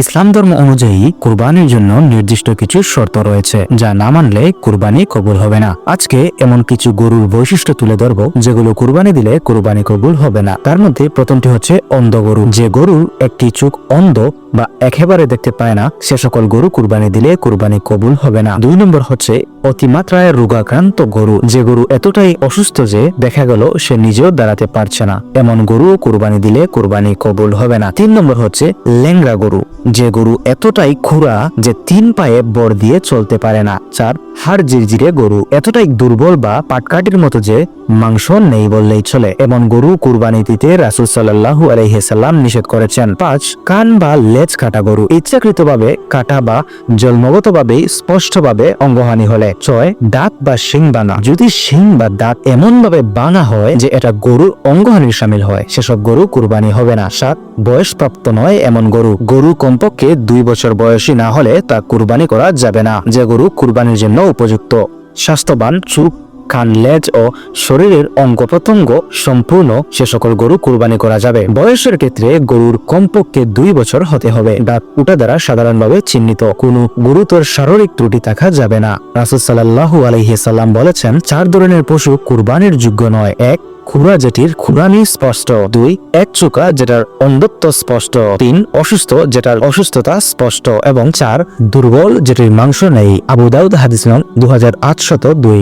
ইসলাম ধর্ম অনুযায়ী কুরবানির জন্য নির্দিষ্ট কিছু শর্ত রয়েছে, যা না মানলে কুরবানি কবুল হবে না। আজকে এমন কিছু গরুর বৈশিষ্ট্য তুলে ধরব যেগুলো কুরবানি দিলে কুরবানি কবুল হবে না। তার মধ্যে প্রথমটি হচ্ছে অন্ধ গরু। যে গরুর একটি চোখ অন্ধ বা একেবারে দেখতে পায় না, সে সকল গরু কুরবানি দিলে কুরবানি কবুল হবে না। 2 নম্বর হচ্ছে অতিমাত্রায় রোগাক্রান্ত গরু। যে গরু এতটাই অসুস্থ যে দেখা গেল সে নিজেও দাঁড়াতে পারছে না, এমন গরু কুরবানি দিলে কুরবানি কবুল হবে না। 3 নম্বর হচ্ছে ল্যাংড়া গরু। যে গরু এতটাই খুরা যে 3 পায়ে বর দিয়ে চলতে পারে না। 4 হাড় জিরজিরে গরু। এতটাই দুর্বল বা পাটকাঠির মতো যে মাংস নেই বললেই চলে, এমন গরু কুরবানি দিতে রাসূল সাল্লাল্লাহু আলাইহি সাল্লাম নিষেধ করেছেন। 5 কান বা লেজ কাটা গরু। ইচ্ছাকৃতভাবে কাটা বা জন্মগতভাবে স্পষ্টভাবে অঙ্গহানি হলে। 6 দাঁত বা শিং ভাঙা। যদি শিং বা দাঁত এমন ভাবে ভাঙা হয় যে এটা গরুর অঙ্গহানির শামিল হয়, সেসব গরু কুরবানি হবে না। 7 বয়সপ্রাপ্ত নয় এমন গরু। গরু কমপক্ষে 2 বছর বয়সী না হলে তা কুরবানি করা যাবে না। যে গরু কুরবানির জন্য উপযুক্ত, স্বাস্থ্যবান, চোখ, কান, লেজ ও শরীরের অঙ্গ প্রত্যঙ্গ সম্পূর্ণ, সে সকল গরু কুরবানি করা যাবে। বয়সের ক্ষেত্রে গরুর কমপক্ষে 2 বছর হতে হবে। দাঁত উঠা দ্বারা সাধারণভাবে চিহ্নিত, কোনো গুরুতর শারীরিক ত্রুটি থাকা যাবে না। রাসূল সাল্লাল্লাহু আলাইহি সাল্লাম বলেছেন, 4 ধরনের পশু কুরবানির যোগ্য নয়। 1 খুরা যেটির খুরানি স্পষ্ট। 2 এক চোখা যেটার অন্ধত্ব স্পষ্ট। 3 অসুস্থ যেটার অসুস্থতা স্পষ্ট। এবং 4 দুর্বল যেটির মাংস নেই। আবু দাউদ হাদিস নং 2802।